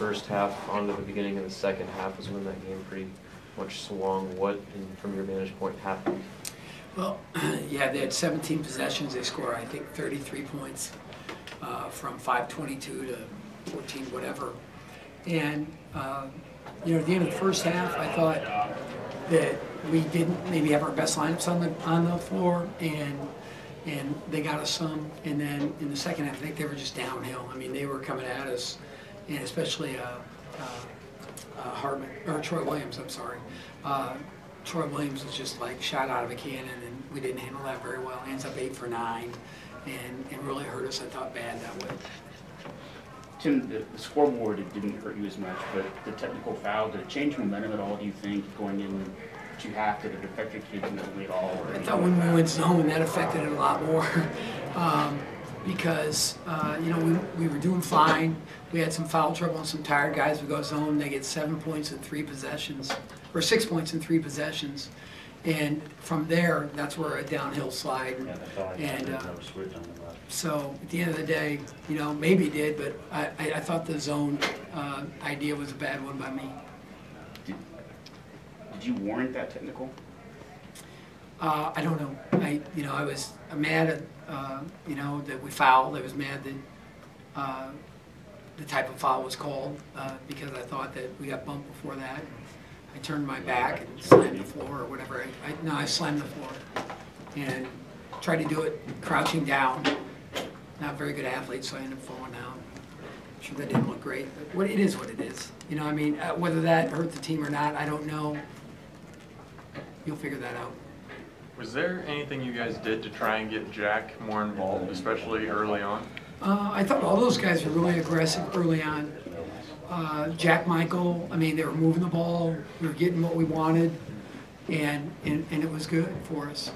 first half onto the beginning of the second half was when that game pretty much swung. What, from your vantage point, happened? Well, yeah, they had 17 possessions. They scored, I think, 33 points from 5:22 to 14, whatever. And you know, at the end of the first half, I thought that we didn't maybe have our best lineups on the floor, and they got us some. And then in the second half, I think they were just downhill. I mean, they were coming at us, and especially Hartman or Troy Williams. I'm sorry. Troy Williams was just like shot out of a cannon, and we didn't handle that very well. Ends up 8 for 9, and really hurt us, I thought, bad that way. Tim, the scoreboard, it didn't hurt you as much, but the technical foul, did it change momentum at all, do you think, going into half? Did it affect your kids mentally at all? I thought when we went zone, that affected it a lot more because, you know, we were doing fine. We had some foul trouble and some tired guys. We go zone, they get 7 points in 3 possessions, or 6 points in 3 possessions. And from there, that's where a downhill slide. And so at the end of the day, you know, maybe it did, but I thought the zone idea was a bad one by me. Did you warrant that technical? I don't know. I was mad at, you know, that we fouled. I was mad that the type of foul was called because I thought that we got bumped before that. I turned my back and slammed the floor or whatever. I slammed the floor and tried to do it crouching down. Not a very good athlete, so I ended up falling down. I'm sure that didn't look great, but it is what it is. You know, I mean, whether that hurt the team or not, I don't know. You'll figure that out. Was there anything you guys did to try and get Jack more involved, especially early on? I thought all those guys were really aggressive early on. Jack Michael, I mean, they were moving the ball. We were getting what we wanted, and it was good for us.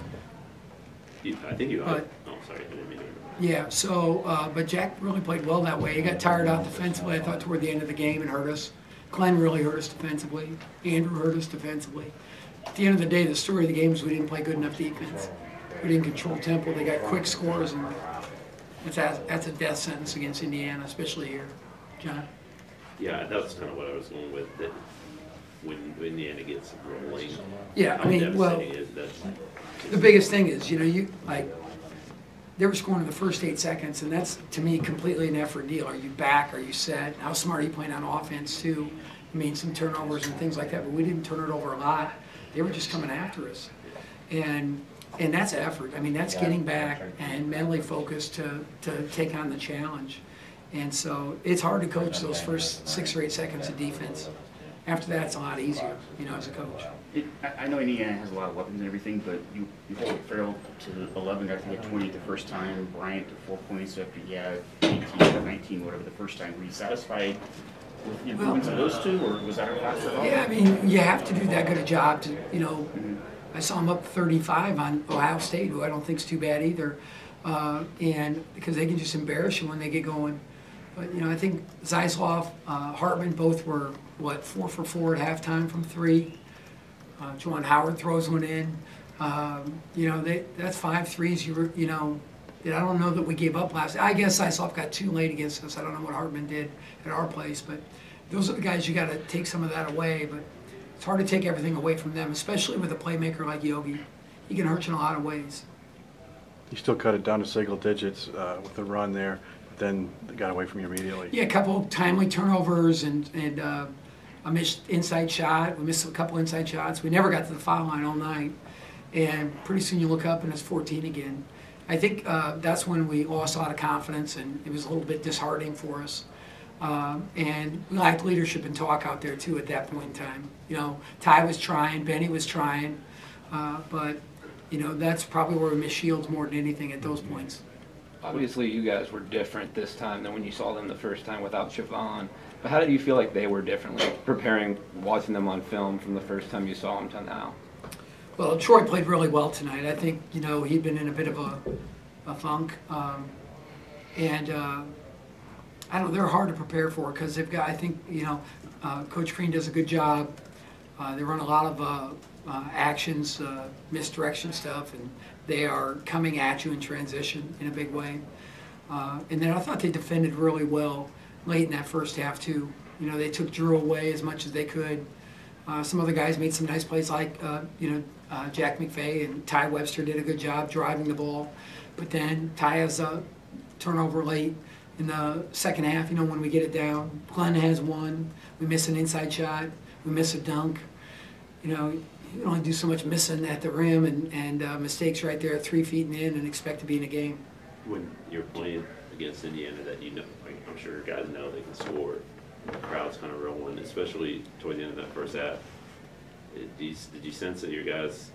I think you are. Oh, sorry, I didn't mean to. Yeah, so, but Jack really played well that way. He got tired out defensively, I thought, toward the end of the game and hurt us. Glenn really hurt us defensively. Andrew hurt us defensively. At the end of the day, the story of the game is we didn't play good enough defense. We didn't control tempo. They got quick scores, and that's a death sentence against Indiana, especially here. John? Yeah, that's kind of what I was going with, that when Indiana gets rolling. Yeah, I mean, well, the biggest thing is, you know, they were scoring in the first 8 seconds, and that's, to me, completely an effort deal. Are you back? Are you set? How smart are you playing on offense, too? I mean, some turnovers and things like that, but we didn't turn it over a lot. They were just coming after us. And that's effort. I mean, that's getting back and mentally focused to take on the challenge. And so it's hard to coach those first 6 or 8 seconds of defense. After that, it's a lot easier, you know, as a coach. I know Indiana has a lot of weapons and everything, but you hold Farrell to 11 guys to get 20 the first time, Bryant to 4 points after you had 18 or 19, whatever the first time. Were you satisfied with the improvements of those two, or was that a factor at all? Yeah, I mean, you have to do that good a job to, you know, I saw him up 35 on Ohio State, who I don't think is too bad either, and because they can just embarrass you when they get going. But, you know, I think Zeisloff, Hartman both were, 4 for 4 at halftime from 3. Juwan Howard throws one in. You know, that's 5 threes. You know, I don't know that we gave up last. I guess Zeisloff got too late against us. I don't know what Hartman did at our place, but those are the guys you got to take some of that away. But it's hard to take everything away from them, especially with a playmaker like Yogi. He can hurt you in a lot of ways. You still cut it down to single digits with the run there. Then they got away from you immediately. Yeah, a couple timely turnovers and a missed inside shot. We missed a couple inside shots. We never got to the foul line all night. And pretty soon you look up and it's 14 again. I think that's when we lost a lot of confidence, and it was a little bit disheartening for us. And we lacked leadership and talk out there too at that point in time. You know, Ty was trying, Benny was trying, but you know, that's probably where we missed Shields more than anything at those points. Obviously, you guys were different this time than when you saw them the first time without Siobhan. But how did you feel like they were different, like watching them on film from the first time you saw them to now? Well, Troy played really well tonight. I think, you know, he'd been in a bit of a funk. I don't know, they're hard to prepare for because they've got, I think, you know, Coach Green does a good job. They run a lot of actions, misdirection stuff, and they are coming at you in transition in a big way. And then I thought they defended really well. late in that first half too. You know, they took Drew away as much as they could. Some other guys made some nice plays, like Jack McVay and Ty Webster did a good job driving the ball. But then Ty has a turnover late in the second half. You know, when we get it down, Glenn has one. We miss an inside shot. We miss a dunk. You know, you can only do so much missing at the rim and mistakes right there at 3 feet and in and expect to be in a game. When you're playing against Indiana, that you know, like, I'm sure guys know they can score. The crowd's kind of rolling, especially toward the end of that first half. Did you sense that your guys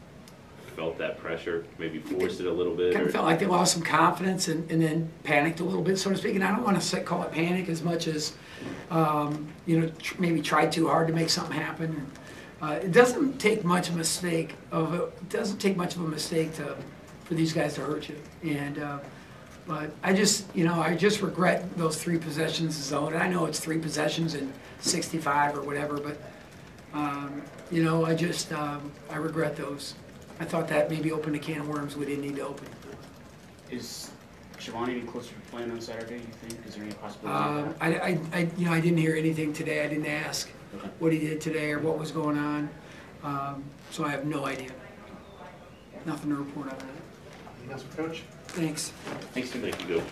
felt that pressure, maybe forced it a little bit? Kind Or? of felt like they lost some confidence and then panicked a little bit, so to speak. And I don't want to call it panic as much as, maybe tried too hard to make something happen. It doesn't take much of a mistake for these guys to hurt you. And but I just regret those 3 possessions zone. And I know it's 3 possessions and 65 or whatever, but I regret those. I thought that maybe opened a can of worms we didn't need to open. Is Siobhan any closer to playing on Saturday, you think? Is there any possibility of that? I didn't hear anything today. I didn't ask Okay. what he did today or what was going on. So I have no idea. Nothing to report on that. Anything else for Coach? Thanks. Thanks, Tim. Thank you, Bill.